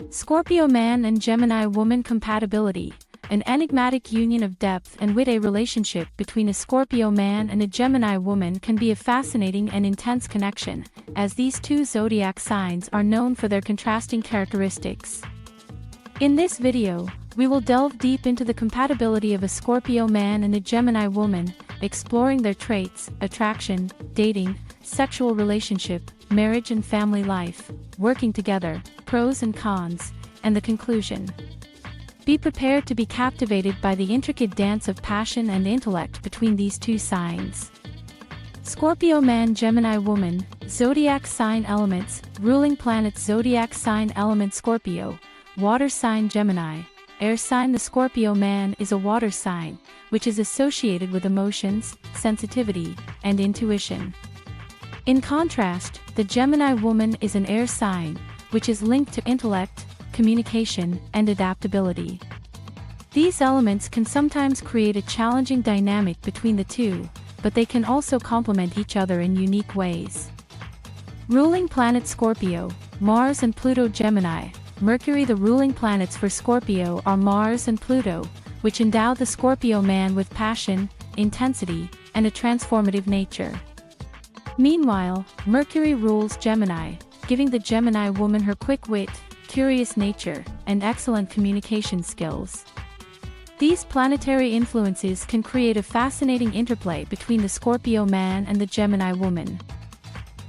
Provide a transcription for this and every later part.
Scorpio man and Gemini woman compatibility. An enigmatic union of depth and wit. A relationship between a Scorpio man and a Gemini woman can be a fascinating and intense connection, as these two zodiac signs are known for their contrasting characteristics. In this video, we will delve deep into the compatibility of a Scorpio man and a Gemini woman, exploring their traits, attraction, dating, sexual relationship, marriage and family life, working together, pros and cons, and the conclusion. Be prepared to be captivated by the intricate dance of passion and intellect between these two signs. Scorpio man, Gemini woman, zodiac sign elements, ruling planets. Zodiac sign element: Scorpio, water sign Gemini, air sign. The Scorpio man is a water sign, which is associated with emotions, sensitivity, and intuition. In contrast, the Gemini woman is an air sign, which is linked to intellect, communication, and adaptability. These elements can sometimes create a challenging dynamic between the two, but they can also complement each other in unique ways. Ruling planet: Scorpio, Mars and Pluto. Gemini, Mercury. The ruling planets for Scorpio are Mars and Pluto, which endow the Scorpio man with passion, intensity, and a transformative nature. Meanwhile, Mercury rules Gemini, giving the Gemini woman her quick wit, curious nature, and excellent communication skills. These planetary influences can create a fascinating interplay between the Scorpio man and the Gemini woman.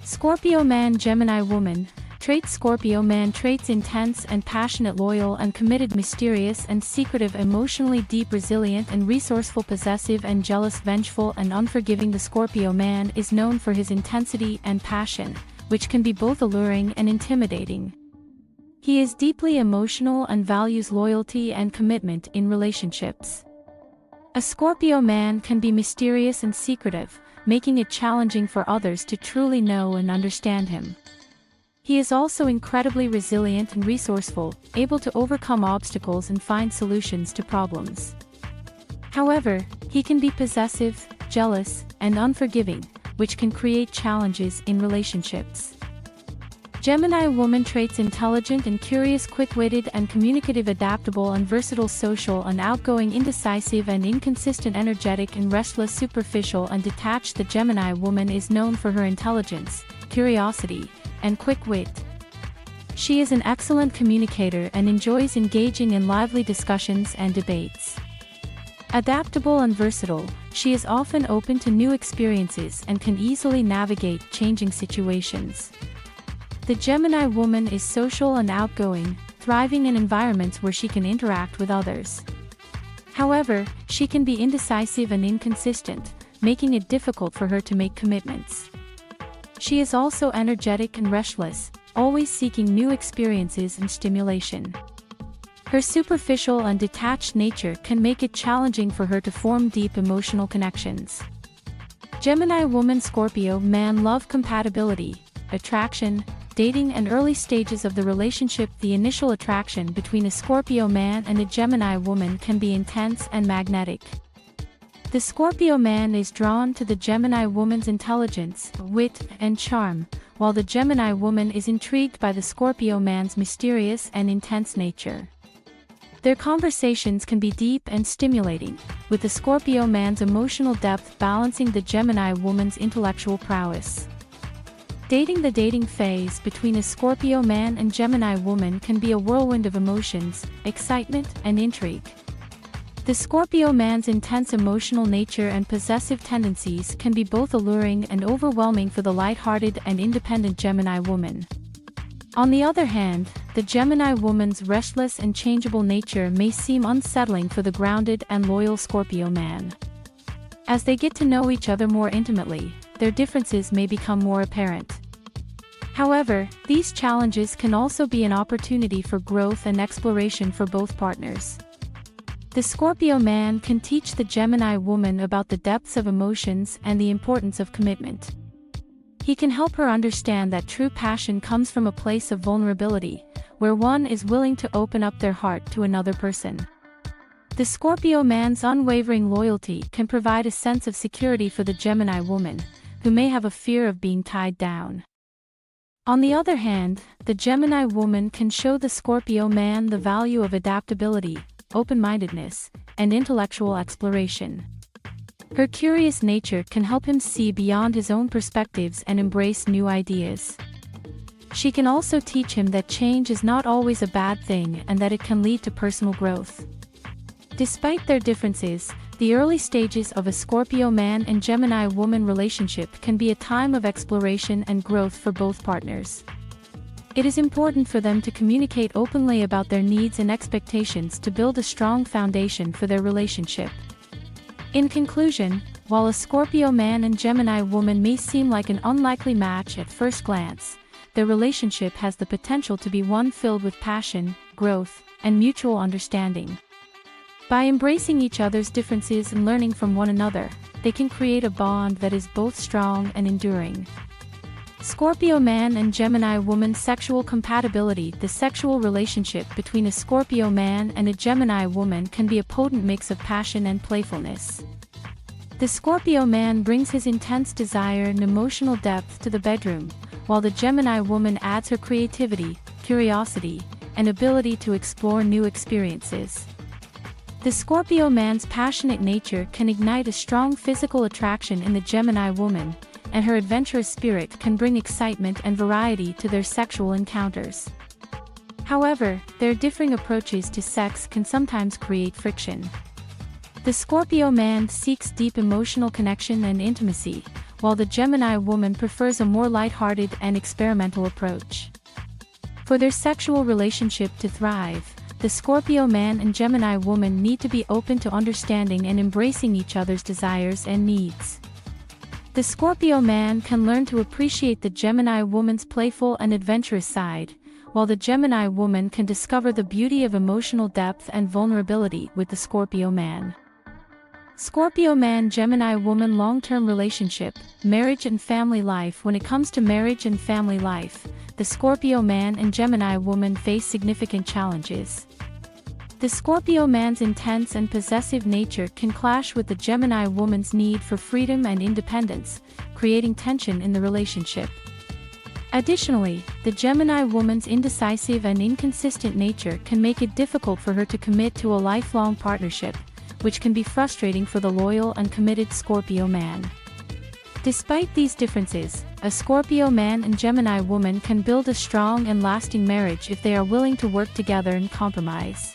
Scorpio man, Gemini woman. Traits: Scorpio man traits: intense and passionate, loyal and committed, mysterious and secretive, emotionally deep, resilient and resourceful, possessive and jealous, vengeful and unforgiving. The Scorpio man is known for his intensity and passion, which can be both alluring and intimidating. He is deeply emotional and values loyalty and commitment in relationships. A Scorpio man can be mysterious and secretive, making it challenging for others to truly know and understand him. He is also incredibly resilient and resourceful, able to overcome obstacles and find solutions to problems. However, he can be possessive, jealous, and unforgiving, which can create challenges in relationships. Gemini woman traits: intelligent and curious, quick-witted and communicative, adaptable and versatile, social and outgoing, indecisive and inconsistent, energetic and restless, superficial and detached. The Gemini woman is known for her intelligence, curiosity, and quick wit. She is an excellent communicator and enjoys engaging in lively discussions and debates. Adaptable and versatile, she is often open to new experiences and can easily navigate changing situations. The Gemini woman is social and outgoing, thriving in environments where she can interact with others. However, she can be indecisive and inconsistent, making it difficult for her to make commitments. She is also energetic and restless, always seeking new experiences and stimulation. Her superficial and detached nature can make it challenging for her to form deep emotional connections. Gemini woman, Scorpio man. Love, compatibility, attraction, dating and early stages of the relationship. The initial attraction between a Scorpio man and a Gemini woman can be intense and magnetic. The Scorpio man is drawn to the Gemini woman's intelligence, wit, and charm, while the Gemini woman is intrigued by the Scorpio man's mysterious and intense nature. Their conversations can be deep and stimulating, with the Scorpio man's emotional depth balancing the Gemini woman's intellectual prowess. Dating: the dating phase between a Scorpio man and Gemini woman can be a whirlwind of emotions, excitement, and intrigue. The Scorpio man's intense emotional nature and possessive tendencies can be both alluring and overwhelming for the light-hearted and independent Gemini woman. On the other hand, the Gemini woman's restless and changeable nature may seem unsettling for the grounded and loyal Scorpio man. As they get to know each other more intimately, their differences may become more apparent. However, these challenges can also be an opportunity for growth and exploration for both partners. The Scorpio man can teach the Gemini woman about the depths of emotions and the importance of commitment. He can help her understand that true passion comes from a place of vulnerability, where one is willing to open up their heart to another person. The Scorpio man's unwavering loyalty can provide a sense of security for the Gemini woman, who may have a fear of being tied down. On the other hand, the Gemini woman can show the Scorpio man the value of adaptability, open-mindedness, and intellectual exploration. Her curious nature can help him see beyond his own perspectives and embrace new ideas. She can also teach him that change is not always a bad thing and that it can lead to personal growth. Despite their differences, the early stages of a Scorpio man and Gemini woman relationship can be a time of exploration and growth for both partners. It is important for them to communicate openly about their needs and expectations to build a strong foundation for their relationship. In conclusion, while a Scorpio man and Gemini woman may seem like an unlikely match at first glance, their relationship has the potential to be one filled with passion, growth, and mutual understanding. By embracing each other's differences and learning from one another, they can create a bond that is both strong and enduring. Scorpio man and Gemini woman sexual compatibility. The sexual relationship between a Scorpio man and a Gemini woman can be a potent mix of passion and playfulness. The Scorpio man brings his intense desire and emotional depth to the bedroom, while the Gemini woman adds her creativity, curiosity, and ability to explore new experiences. The Scorpio man's passionate nature can ignite a strong physical attraction in the Gemini woman, and her adventurous spirit can bring excitement and variety to their sexual encounters. However, their differing approaches to sex can sometimes create friction. The Scorpio man seeks deep emotional connection and intimacy, while the Gemini woman prefers a more lighthearted and experimental approach. For their sexual relationship to thrive, the Scorpio man and Gemini woman need to be open to understanding and embracing each other's desires and needs. The Scorpio man can learn to appreciate the Gemini woman's playful and adventurous side, while the Gemini woman can discover the beauty of emotional depth and vulnerability with the Scorpio man. Scorpio man Gemini woman long-term relationship, marriage and family life. When it comes to marriage and family life, the Scorpio man and Gemini woman face significant challenges. The Scorpio man's intense and possessive nature can clash with the Gemini woman's need for freedom and independence, creating tension in the relationship. Additionally, the Gemini woman's indecisive and inconsistent nature can make it difficult for her to commit to a lifelong partnership, which can be frustrating for the loyal and committed Scorpio man. Despite these differences, a Scorpio man and Gemini woman can build a strong and lasting marriage if they are willing to work together and compromise.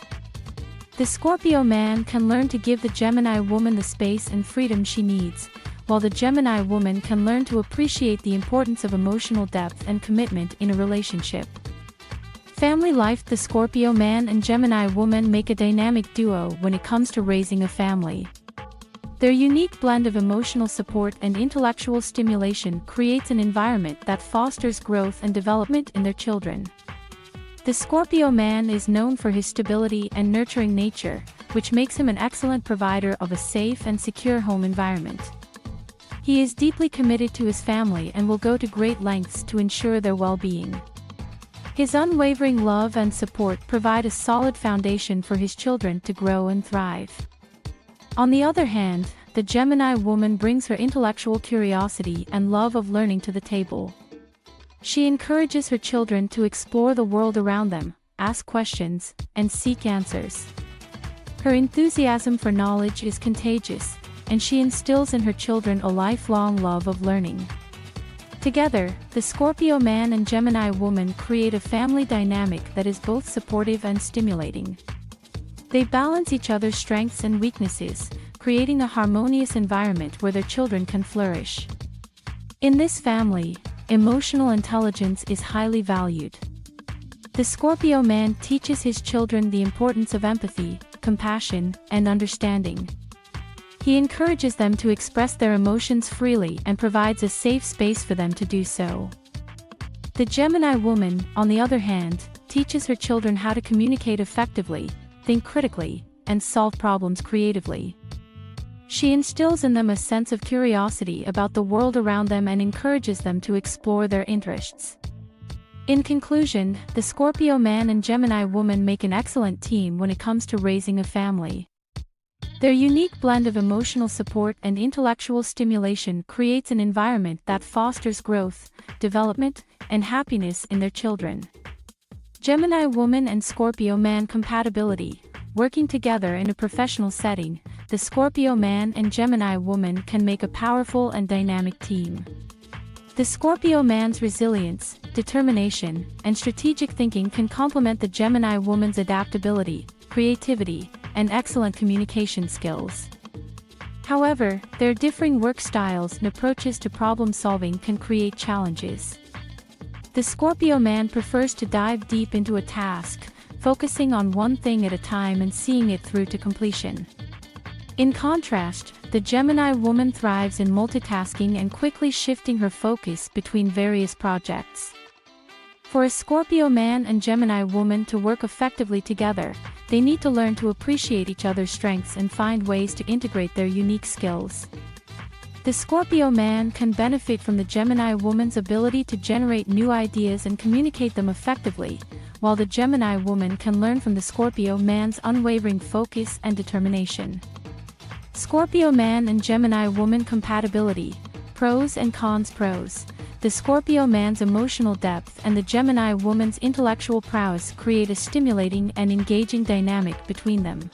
The Scorpio man can learn to give the Gemini woman the space and freedom she needs, while the Gemini woman can learn to appreciate the importance of emotional depth and commitment in a relationship. Family life. The Scorpio man and Gemini woman make a dynamic duo when it comes to raising a family. Their unique blend of emotional support and intellectual stimulation creates an environment that fosters growth and development in their children. The Scorpio man is known for his stability and nurturing nature, which makes him an excellent provider of a safe and secure home environment. He is deeply committed to his family and will go to great lengths to ensure their well-being. His unwavering love and support provide a solid foundation for his children to grow and thrive. On the other hand, the Gemini woman brings her intellectual curiosity and love of learning to the table. She encourages her children to explore the world around them, ask questions, and seek answers. Her enthusiasm for knowledge is contagious, and she instills in her children a lifelong love of learning. Together, the Scorpio man and Gemini woman create a family dynamic that is both supportive and stimulating. They balance each other's strengths and weaknesses, creating a harmonious environment where their children can flourish. In this family, emotional intelligence is highly valued. The Scorpio man teaches his children the importance of empathy, compassion, and understanding. He encourages them to express their emotions freely and provides a safe space for them to do so. The Gemini woman, on the other hand, teaches her children how to communicate effectively, think critically, and solve problems creatively. She instills in them a sense of curiosity about the world around them and encourages them to explore their interests. In conclusion, the Scorpio man and Gemini woman make an excellent team when it comes to raising a family. Their unique blend of emotional support and intellectual stimulation creates an environment that fosters growth, development, and happiness in their children. Gemini woman and Scorpio man compatibility. Working together in a professional setting, the Scorpio man and Gemini woman can make a powerful and dynamic team. The Scorpio man's resilience, determination, and strategic thinking can complement the Gemini woman's adaptability, creativity, and excellent communication skills. However, their differing work styles and approaches to problem-solving can create challenges. The Scorpio man prefers to dive deep into a task, focusing on one thing at a time and seeing it through to completion. In contrast, the Gemini woman thrives in multitasking and quickly shifting her focus between various projects. For a Scorpio man and Gemini woman to work effectively together, they need to learn to appreciate each other's strengths and find ways to integrate their unique skills. The Scorpio man can benefit from the Gemini woman's ability to generate new ideas and communicate them effectively, while the Gemini woman can learn from the Scorpio man's unwavering focus and determination. Scorpio man and Gemini woman compatibility. Pros and cons. Pros. The Scorpio man's emotional depth and the Gemini woman's intellectual prowess create a stimulating and engaging dynamic between them.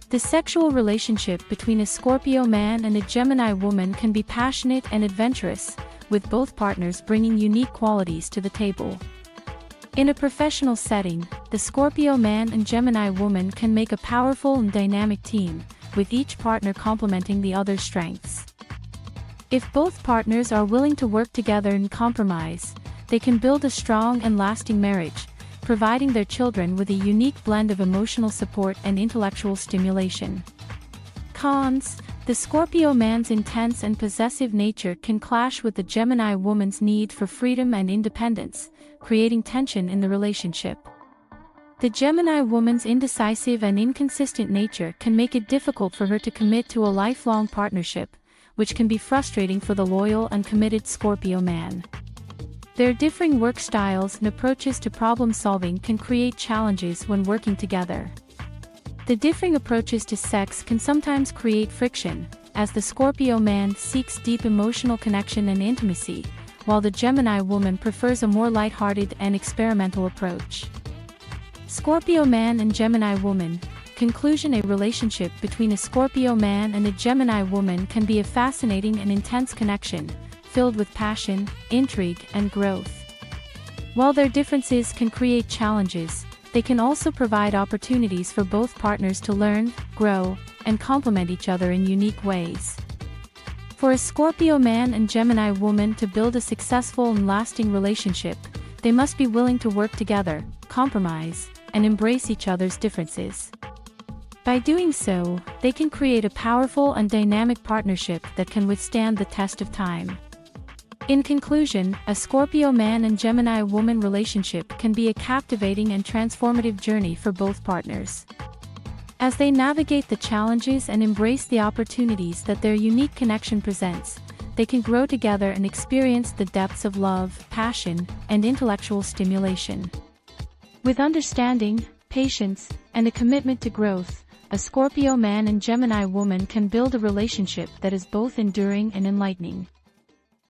The sexual relationship between a Scorpio man and a Gemini woman can be passionate and adventurous, with both partners bringing unique qualities to the table. In a professional setting, the Scorpio man and Gemini woman can make a powerful and dynamic team, with each partner complementing the other's strengths. If both partners are willing to work together and compromise, they can build a strong and lasting marriage, providing their children with a unique blend of emotional support and intellectual stimulation. Cons. The Scorpio man's intense and possessive nature can clash with the Gemini woman's need for freedom and independence, creating tension in the relationship. The Gemini woman's indecisive and inconsistent nature can make it difficult for her to commit to a lifelong partnership, which can be frustrating for the loyal and committed Scorpio man. Their differing work styles and approaches to problem-solving can create challenges when working together. The differing approaches to sex can sometimes create friction, as the Scorpio man seeks deep emotional connection and intimacy, while the Gemini woman prefers a more lighthearted and experimental approach. Scorpio man and Gemini woman. Conclusion. A relationship between a Scorpio man and a Gemini woman can be a fascinating and intense connection, filled with passion, intrigue, and growth. While their differences can create challenges, they can also provide opportunities for both partners to learn, grow, and complement each other in unique ways. For a Scorpio man and Gemini woman to build a successful and lasting relationship, they must be willing to work together, compromise, and embrace each other's differences. By doing so, they can create a powerful and dynamic partnership that can withstand the test of time. In conclusion, a Scorpio man and Gemini woman relationship can be a captivating and transformative journey for both partners. As they navigate the challenges and embrace the opportunities that their unique connection presents, they can grow together and experience the depths of love, passion, and intellectual stimulation. With understanding, patience, and a commitment to growth, a Scorpio man and Gemini woman can build a relationship that is both enduring and enlightening.